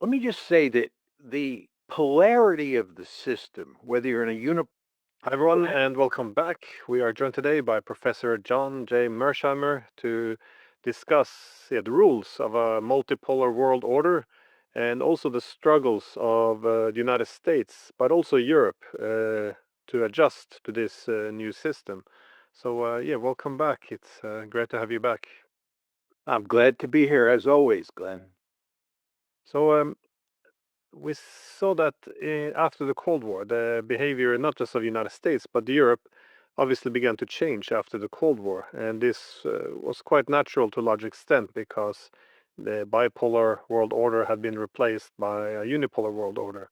Let me just say that the polarity of the system, whether you're in a Hi, everyone, and welcome back. We are joined today by Professor John J. Mearsheimer to discuss the rules of a multipolar world order and also the struggles of the United States, but also Europe, to adjust to this new system. So, welcome back. It's great to have you back. I'm glad to be here as always, Glenn. So, we saw that after the Cold War, the behavior not just of the United States but Europe obviously began to change after the Cold War, and this was quite natural to a large extent because the bipolar world order had been replaced by a unipolar world order.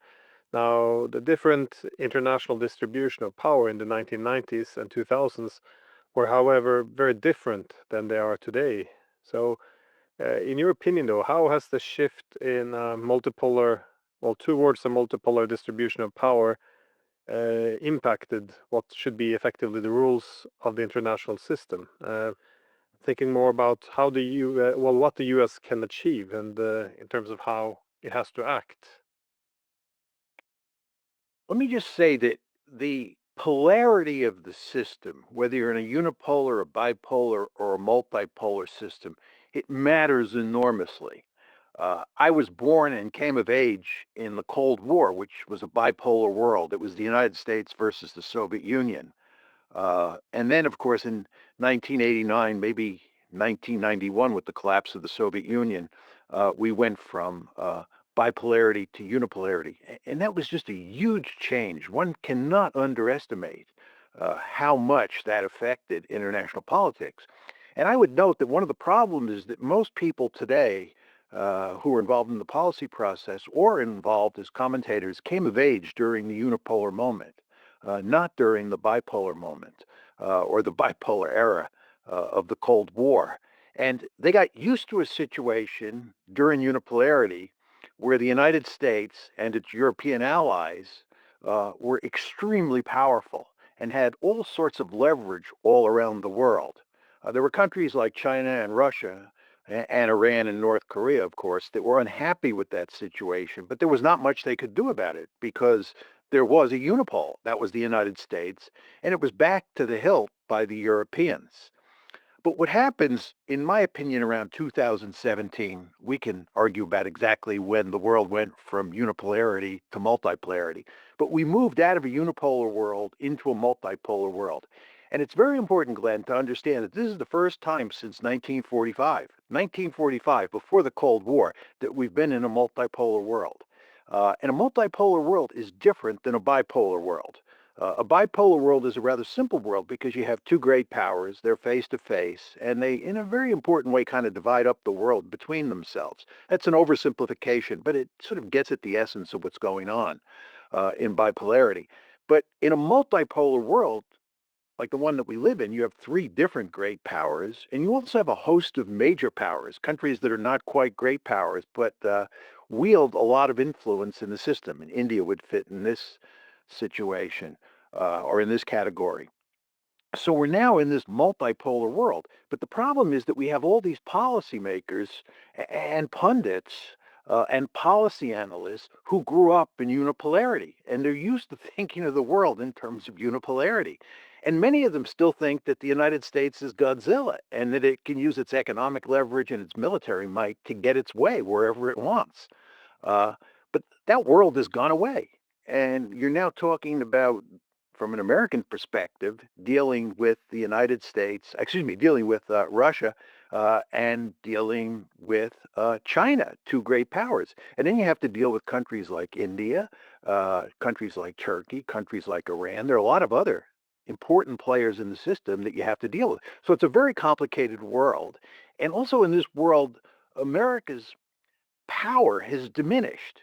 Now, the different international distribution of power in the 1990s and 2000s were, however, very different than they are today. So, in your opinion, though, how has the shift in towards a multipolar distribution of power impacted what should be effectively the rules of the international system? Thinking more about how what the U.S. can achieve, and in terms of how it has to act. Let me just say that the polarity of the system, whether you're in a unipolar, a bipolar, or a multipolar system, it matters enormously. I was born and came of age in the Cold War, which was a bipolar world. It was the United States versus the Soviet Union. And then, of course, in 1989, maybe 1991, with the collapse of the Soviet Union, we went from bipolarity to unipolarity. And that was just a huge change. One cannot underestimate how much that affected international politics. And I would note that one of the problems is that most people today who are involved in the policy process or involved as commentators came of age during the unipolar moment, not during the bipolar moment or the bipolar era of the Cold War. And they got used to a situation during unipolarity where the United States and its European allies were extremely powerful and had all sorts of leverage all around the world. There were countries like China and Russia and Iran and North Korea, of course, that were unhappy with that situation, but there was not much they could do about it because there was a unipole, that was the United States, and it was backed to the hilt by the Europeans. But what happens, in my opinion, around 2017, we can argue about exactly when the world went from unipolarity to multipolarity, but we moved out of a unipolar world into a multipolar world. And it's very important, Glenn, to understand that this is the first time since 1945, before the Cold War, that we've been in a multipolar world. And a multipolar world is different than a bipolar world. A bipolar world is a rather simple world because you have two great powers, they're face to face, and they, in a very important way, kind of divide up the world between themselves. That's an oversimplification, but it sort of gets at the essence of what's going on in bipolarity. But in a multipolar world, like the one that we live in, you have three different great powers, and you also have a host of major powers, countries that are not quite great powers, but wield a lot of influence in the system. And India would fit in this situation or in this category. So we're now in this multipolar world. But the problem is that we have all these policymakers and pundits and policy analysts who grew up in unipolarity, and they're used to thinking of the world in terms of unipolarity. And many of them still think that the United States is Godzilla and that it can use its economic leverage and its military might to get its way wherever it wants. Uh, but that world has gone away. And you're now talking about, from an American perspective, dealing with the United States, excuse me, dealing with Russia and dealing with China, two great powers. And then you have to deal with countries like India, countries like Turkey, countries like Iran. There are a lot of other important players in the system that you have to deal with. So it's a very complicated world. And also in this world, America's power has diminished,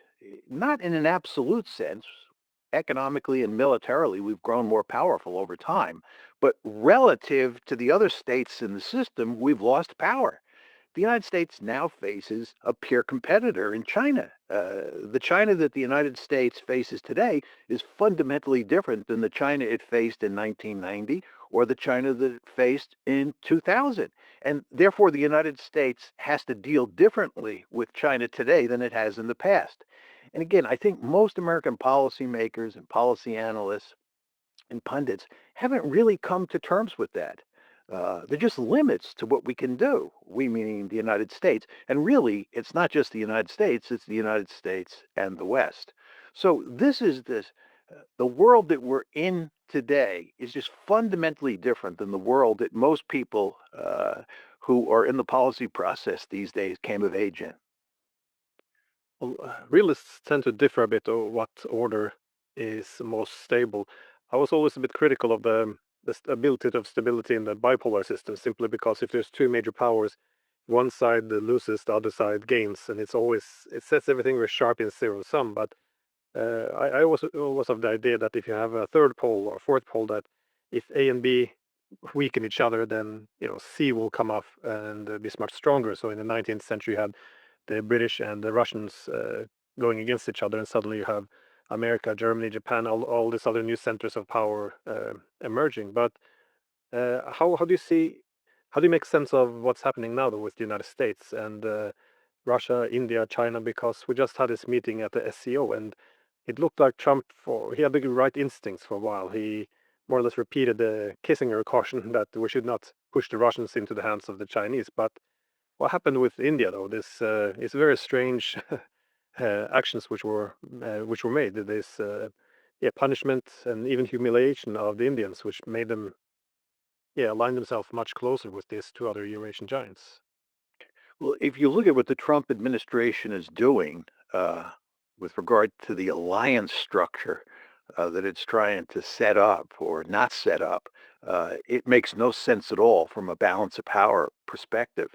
not in an absolute sense. Economically and militarily, we've grown more powerful over time, but relative to the other states in the system, we've lost power. The United States now faces a peer competitor in China. The China that the United States faces today is fundamentally different than the China it faced in 1990 or the China that it faced in 2000. And therefore, the United States has to deal differently with China today than it has in the past. And again, I think most American policymakers and policy analysts and pundits haven't really come to terms with that. They're just limits to what we can do. We meaning the United States. And really, it's not just the United States, it's the United States and the West. So this is the world that we're in today is just fundamentally different than the world that most people who are in the policy process these days came of age in. Well, realists tend to differ a bit on what order is most stable. I was always a bit critical of the ability of stability in the bipolar system, simply because if there's two major powers, one side loses, the other side gains, and it sets everything very sharp in zero sum. But I was of the idea that if you have a third pole or fourth pole, that if A and B weaken each other, then C will come off and be much stronger. So in the 19th century, you had the British and the Russians going against each other, and suddenly you have America, Germany, Japan, all these other new centers of power emerging. But how do you see how do you make sense of what's happening now though with the United States and Russia, India, China? Because we just had this meeting at the SCO, and it looked like Trump for he had the right instincts for a while. He more or less repeated the Kissinger caution that we should not push the Russians into the hands of the Chinese. But what happened with India, though, this is very strange actions which were made. This yeah, punishment and even humiliation of the Indians, which made them align themselves much closer with these two other Eurasian giants. Well, if you look at what the Trump administration is doing with regard to the alliance structure that it's trying to set up or not set up, it makes no sense at all from a balance of power perspective.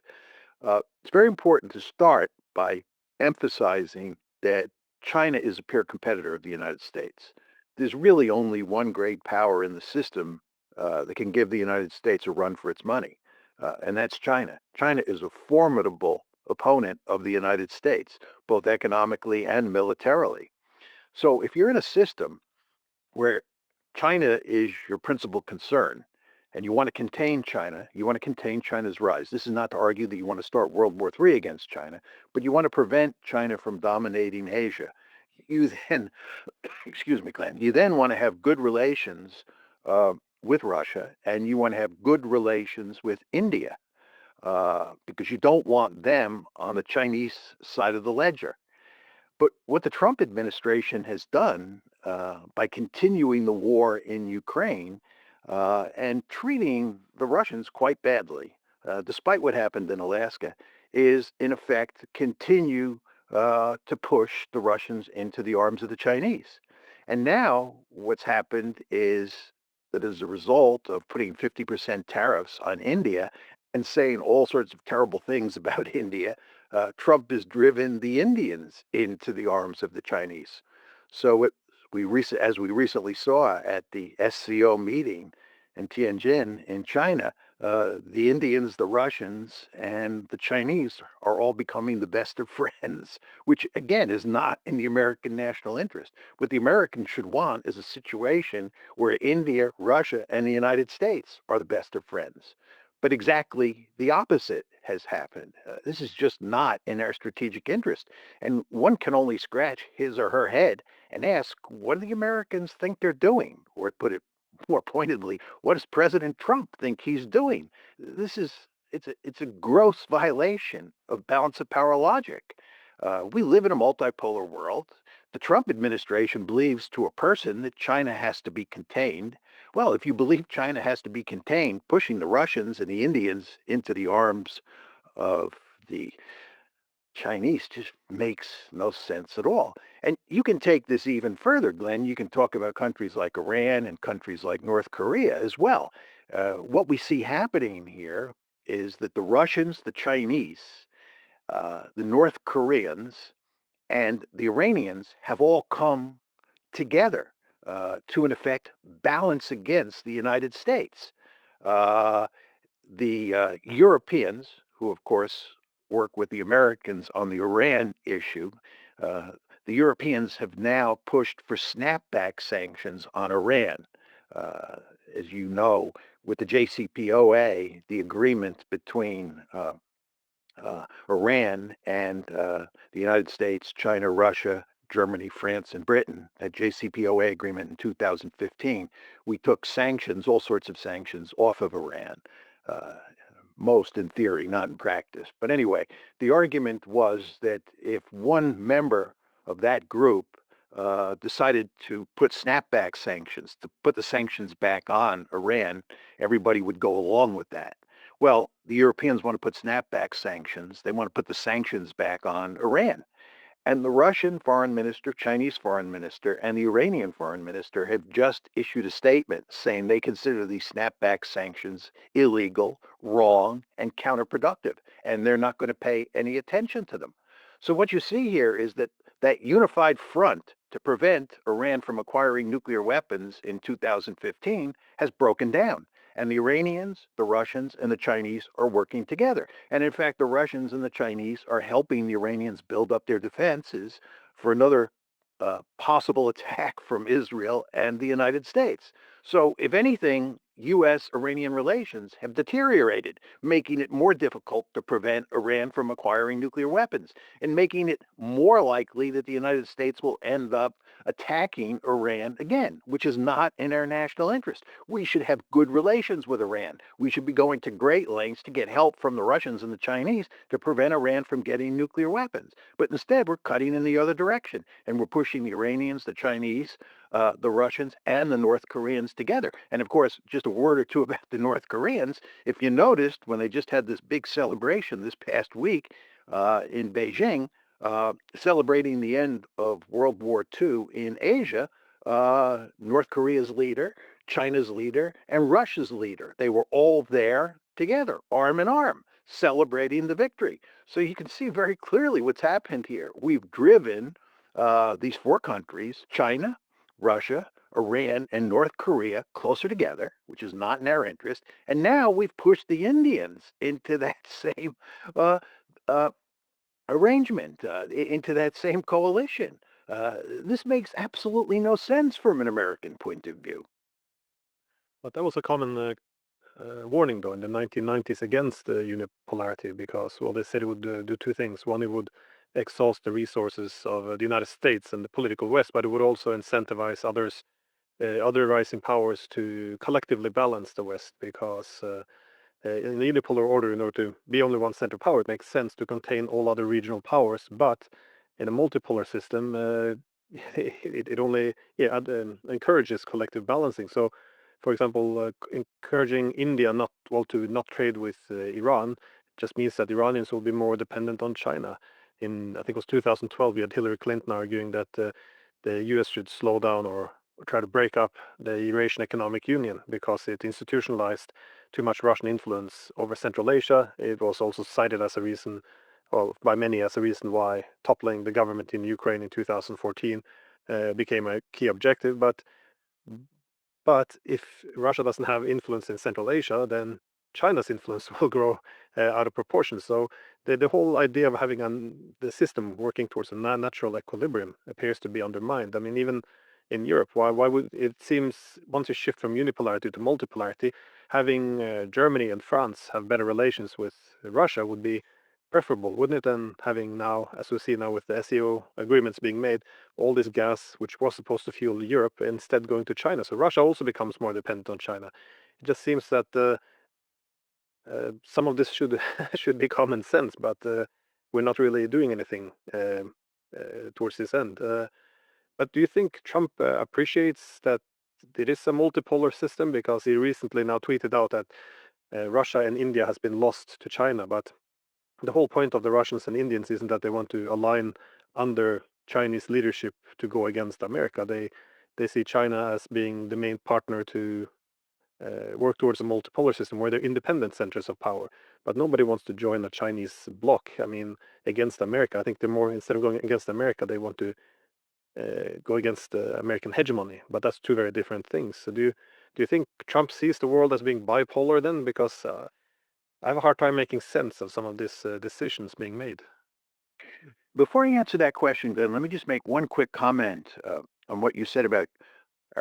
It's very important to start by emphasizing that China is a peer competitor of the United States. There's really only one great power in the system that can give the United States a run for its money, and that's China. China is a formidable opponent of the United States, both economically and militarily. So if you're in a system where China is your principal concern, and you want to contain China, you want to contain China's rise. This is not to argue that you want to start World War III against China, but you want to prevent China from dominating Asia. You then, excuse me, Glenn, you then want to have good relations uh, with Russia, and you want to have good relations with India because you don't want them on the Chinese side of the ledger. But what the Trump administration has done by continuing the war in Ukraine and treating the Russians quite badly, despite what happened in Alaska, is in effect continue to push the Russians into the arms of the Chinese. And now what's happened is that as a result of putting 50% tariffs on India and saying all sorts of terrible things about India, Trump has driven the Indians into the arms of the Chinese. So as we recently saw at the SCO meeting in Tianjin in China, the Indians, the Russians, and the Chinese are all becoming the best of friends, which again is not in the American national interest. What the Americans should want is a situation where India, Russia, and the United States are the best of friends. But exactly the opposite has happened. This is just not in our strategic interest. And one can only scratch his or her head and ask, what do the Americans think they're doing? Or put it more pointedly, what does President Trump think he's doing? This is it's a gross violation of balance of power logic. We live in a multipolar world. The Trump administration believes to a person that China has to be contained. Well, if you believe China has to be contained, pushing the Russians and the Indians into the arms of the Chinese just makes no sense at all. And you can take this even further, Glenn. You can talk about countries like Iran and countries like North Korea as well. What we see happening here is that the Russians, the Chinese, the North Koreans, and the Iranians have all come together to, in effect, balance against the United States. Uh, the Europeans, who of course work with the Americans on the Iran issue, uh, the Europeans have now pushed for snapback sanctions on Iran. Uh, as you know, with the JCPOA, the agreement between Iran and the United States, China, Russia, Germany, France, and Britain, that JCPOA agreement in 2015, we took sanctions, all sorts of sanctions, off of Iran. Uh, Most in theory, not in practice. But anyway, the argument was that if one member of that group decided to put snapback sanctions, to put the sanctions back on Iran, everybody would go along with that. Well, the Europeans want to put snapback sanctions. They want to put the sanctions back on Iran. And the Russian foreign minister, Chinese foreign minister, and the Iranian foreign minister have just issued a statement saying they consider these snapback sanctions illegal, wrong, and counterproductive, and they're not going to pay any attention to them. So what you see here is that that unified front to prevent Iran from acquiring nuclear weapons in 2015 has broken down. And the Iranians, the Russians, and the Chinese are working together. And in fact, the Russians and the Chinese are helping the Iranians build up their defenses for another possible attack from Israel and the United States. So, if anything, U.S. Iranian relations have deteriorated, making it more difficult to prevent Iran from acquiring nuclear weapons and making it more likely that the United States will end up attacking Iran again, which is not in our national interest. We should have good relations with Iran. We should be going to great lengths to get help from the Russians and the Chinese to prevent Iran from getting nuclear weapons. But instead, we're cutting in the other direction and we're pushing the Iranians, the Chinese, the Russians, and the North Koreans together. And of course, just a word or two about the North Koreans. If you noticed, when they just had this big celebration this past week in Beijing, celebrating the end of World War II in Asia, North Korea's leader, China's leader, and Russia's leader. They were all there together, arm in arm, celebrating the victory. So you can see very clearly what's happened here. We've driven these four countries, China, Russia, Iran, and North Korea, closer together, which is not in our interest. And now we've pushed the Indians into that same uh, uh, arrangement, into that same coalition. This makes absolutely no sense from an American point of view. But that was a common warning, though, in the 1990s against unipolarity because, well, they said it would do two things. One, it would exhaust the resources of the United States and the political West, but it would also incentivize other rising powers to collectively balance the West because in the unipolar order, in order to be only one center power, it makes sense to contain all other regional powers. But in a multipolar system, it only encourages collective balancing. So, for example, encouraging India to not trade with Iran just means that Iranians will be more dependent on China. In I think it was 2012, we had Hillary Clinton arguing that the U.S. should slow down or try to break up the Eurasian Economic Union because it institutionalized too much Russian influence over Central Asia. It was also cited as a reason, well, by many as a reason why toppling the government in Ukraine in 2014 became a key objective. But if Russia doesn't have influence in Central Asia, then China's influence will grow out of proportion. So the whole idea of having the system working towards a natural equilibrium appears to be undermined. I mean, even in Europe, why would it seems once you shift from unipolarity to multipolarity, having Germany and France have better relations with Russia would be preferable, wouldn't it? Than having now, as we see now with the SEO agreements being made, all this gas, which was supposed to fuel Europe, instead going to China. So Russia also becomes more dependent on China. It just seems that some of this should should be common sense, but we're not really doing anything towards this end. But do you think Trump appreciates that it is a multipolar system? Because he recently now tweeted out that Russia and India has been lost to China, but the whole point of the Russians and Indians isn't that they want to align under Chinese leadership to go against America. They see China as being the main partner to work towards a multipolar system where they're independent centers of power. But nobody wants to join a Chinese bloc. I mean, against America. I think they're more instead of going against America, they want to go against American hegemony. But that's two very different things. So do you think Trump sees the world as being bipolar then? Because I have a hard time making sense of some of these decisions being made. Before I answer that question, Glenn, let me just make one quick comment on what you said about